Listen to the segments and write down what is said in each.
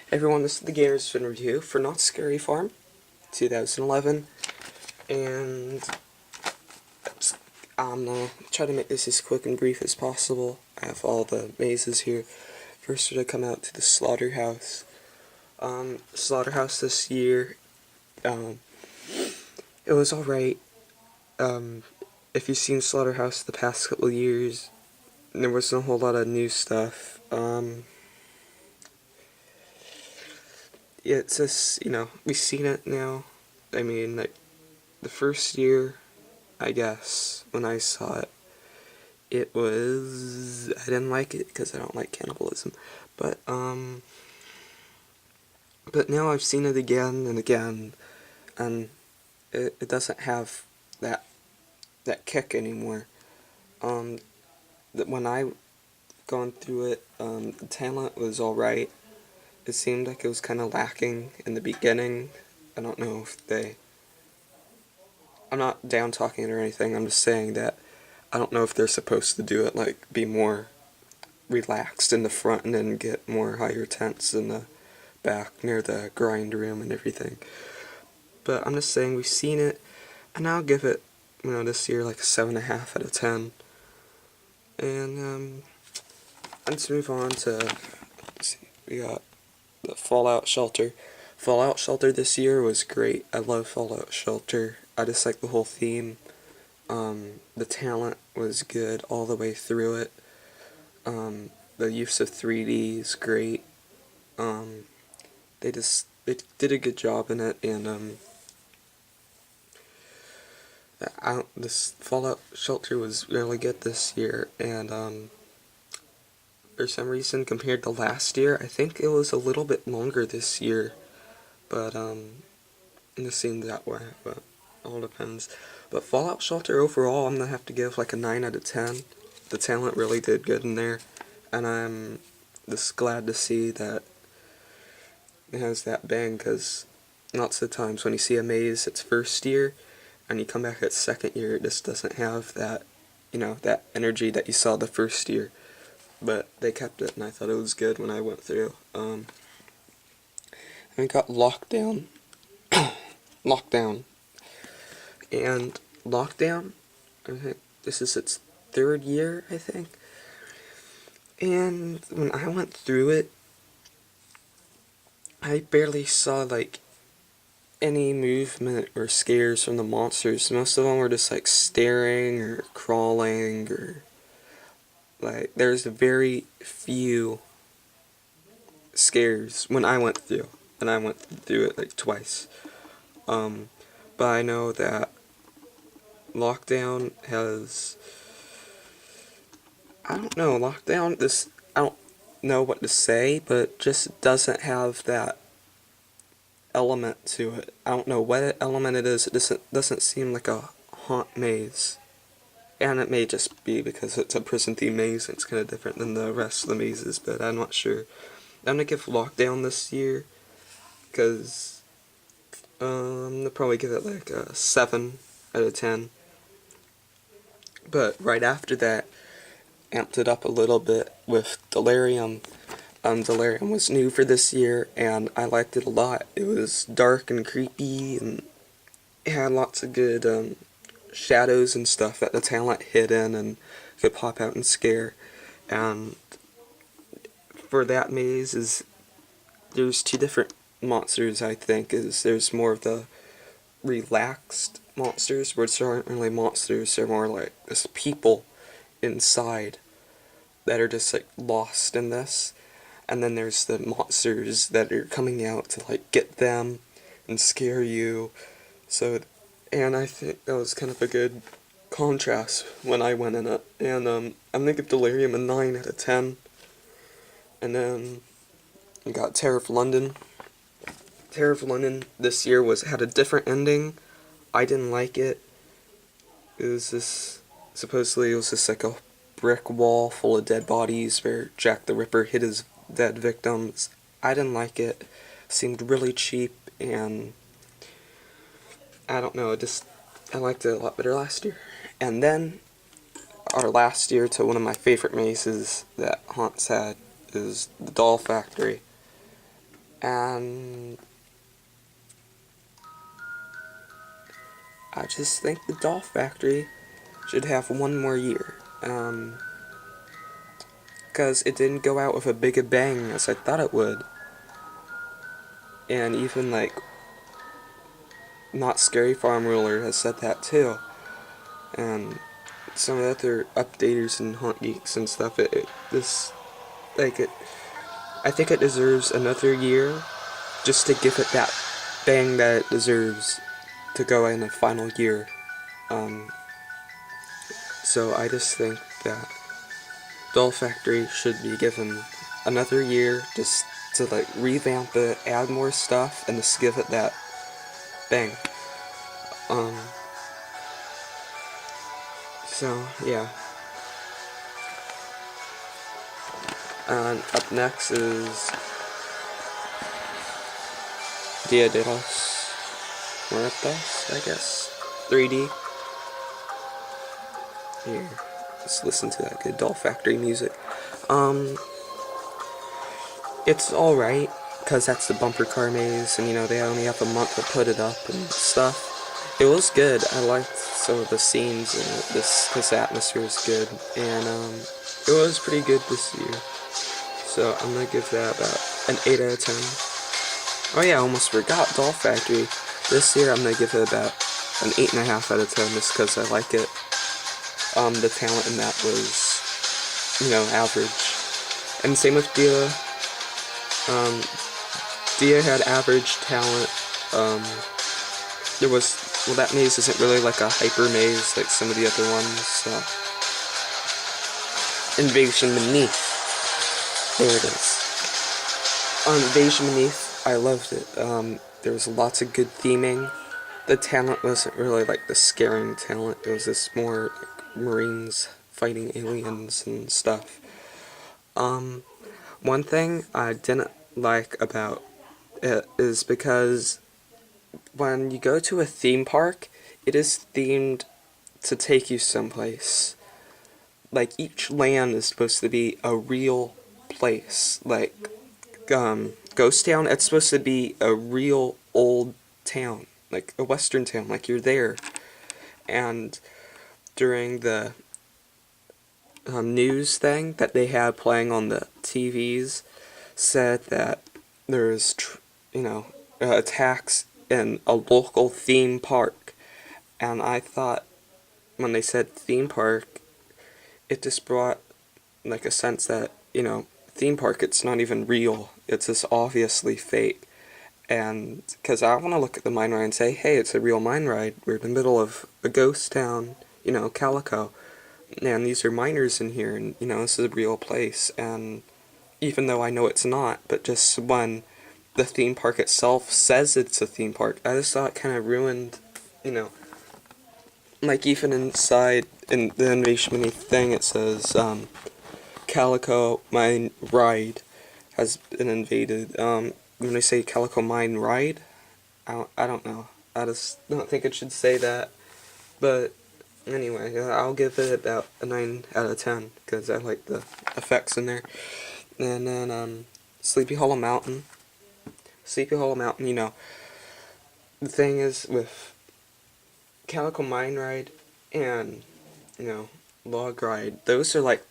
Everyone, this is the Gamer's Spin Review for Knott's Scary Farm 2011, and I'm gonna try to make this as quick and brief as possible. I have all the mazes here. First, we're gonna come out to the slaughterhouse. Slaughterhouse this year, it was alright. If you've seen Slaughterhouse the past couple of years, there wasn't a whole lot of new stuff. Yeah, it's just, we've seen it now. I mean, like, the first year, I guess, when I saw it, I didn't like it because I don't like cannibalism, but now I've seen it again and again, and it doesn't have that kick anymore. When I gone through it, the talent was alright. It seemed like it was kind of lacking in the beginning. I don't know if I'm not down talking it or anything, I'm just saying that I don't know if they're supposed to do it, like, be more relaxed in the front and then get more higher tense in the back near the grind room and everything. But I'm just saying, we've seen it, and I'll give it, this year, like a 7.5 out of 10. And, let's move on to, let's see, we got the Fallout Shelter. Fallout Shelter this year was great. I love Fallout Shelter. I just like the whole theme. The talent was good all the way through it. The use of 3D is great. They did a good job in it, and this Fallout Shelter was really good this year, and for some reason, compared to last year, I think it was a little bit longer this year, but it seemed that way, but all depends. But Fallout Shelter overall, I'm gonna have to give like a 9 out of 10. The talent really did good in there, and I'm just glad to see that it has that bang, because lots of times when you see a maze its first year, and you come back its second year, it just doesn't have that, that energy that you saw the first year. But they kept it, and I thought it was good when I went through. And we got Lockdown. Lockdown. And Lockdown, I think this is its third year, I think. And when I went through it, I barely saw, like, any movement or scares from the monsters. Most of them were just, like, staring or crawling, or, like, there's very few scares when I went through. And I went through it, like, twice. But I know that Lockdown has, I don't know what to say, but it just doesn't have that element to it. I don't know what element it is. It doesn't seem like a haunt maze. And it may just be because it's a prison-themed maze and it's kind of different than the rest of the mazes, but I'm not sure. I'm gonna give Lockdown this year, because I'm gonna probably give it like a 7 out of 10. But right after that, amped it up a little bit with Delirium. Delirium was new for this year, and I liked it a lot. It was dark and creepy, and it had lots of good shadows and stuff that the talent hid in and could pop out and scare. And for that maze, there's two different monsters, I think. There's more of the relaxed monsters, which aren't really monsters, they're more like this people inside that are just, like, lost in this. And then there's the monsters that are coming out to, like, get them and scare you. So, and I think that was kind of a good contrast when I went in it. And I'm gonna give Delirium a 9 out of 10. And then we got Terror of London. Terror of London this year had a different ending. I didn't like it. Supposedly it was just like a brick wall full of dead bodies where Jack the Ripper hid his dead victims. I didn't like it. It seemed really cheap, and I don't know, I liked it a lot better last year. And then, our last year to one of my favorite mazes that Haunts had is the Doll Factory. And I just think the Doll Factory should have one more year. Because it didn't go out with a big a bang as I thought it would. And even, like, Not Scary Farm Ruler has said that too. And some of the other updaters and Haunt Geeks and stuff, I think it deserves another year just to give it that bang that it deserves to go in the final year. Um, so I just think that Doll Factory should be given another year just to like revamp it, add more stuff, and just give it that bang. Um, so yeah. And up next is Dia de los Muertos, I guess. 3D. Here, just listen to that good Doll Factory music. It's alright, because that's the bumper car maze, and you know, they only have a month to put it up and stuff. It was good. I liked some of the scenes and this atmosphere is good, and it was pretty good this year. So I'm gonna give that about an 8 out of 10. Oh yeah, I almost forgot Doll Factory. This year I'm gonna give it about an 8.5 out of 10 just because I like it. The talent in that was, you know, average. And same with Dia. Dia had average talent. That maze isn't really like a hyper maze like some of the other ones, so. Invasion Beneath. There it is. On Invasion Beneath, I loved it. There was lots of good theming. The talent wasn't really like the scaring talent, it was just more like Marines fighting aliens and stuff. One thing I didn't like about it is because when you go to a theme park, it is themed to take you someplace. Like, each land is supposed to be a real place. Like, Ghost Town, it's supposed to be a real old town. Like, a western town, like you're there. And during the news thing that they had playing on the TVs, said that there's, attacks in a local theme park. And I thought, when they said theme park, it just brought, like, a sense that, theme park, it's not even real. It's just obviously fake. And, because I want to look at the mine ride and say, hey, it's a real mine ride. We're in the middle of a ghost town, Calico. And these are miners in here, and, this is a real place. And even though I know it's not, but just when the theme park itself says it's a theme park, I just thought it kind of ruined, like, even inside, in the Invasion Beneath thing, it says, Calico Mine Ride has been invaded. When they say Calico Mine Ride, I don't know. I just don't think it should say that. But anyway, I'll give it about a 9 out of 10, because I like the effects in there. And then, Sleepy Hollow Mountain. Sleepy Hollow Mountain, the thing is with Calico Mine Ride and, Log Ride, those are like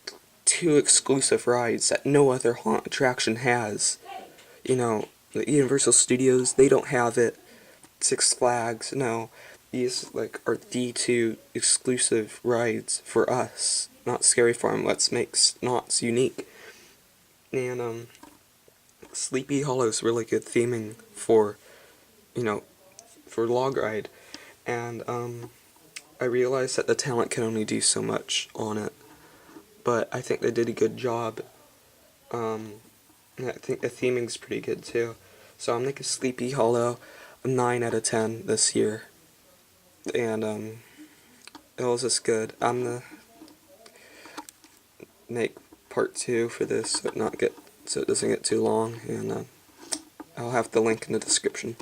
two exclusive rides that no other haunt attraction has. The Universal Studios, they don't have it. Six Flags, no. These, like, are the two exclusive rides for us. Not Scary Farm, let's make Knott's unique. And, Sleepy Hollow's really good theming for, for Log Ride. And, I realized that the talent can only do so much on it. But I think they did a good job. I think the theming's pretty good too. So I'm making Sleepy Hollow a 9 out of 10 this year. And, it was just good. I'm gonna make part 2 for this so it doesn't get too long, and I'll have the link in the description.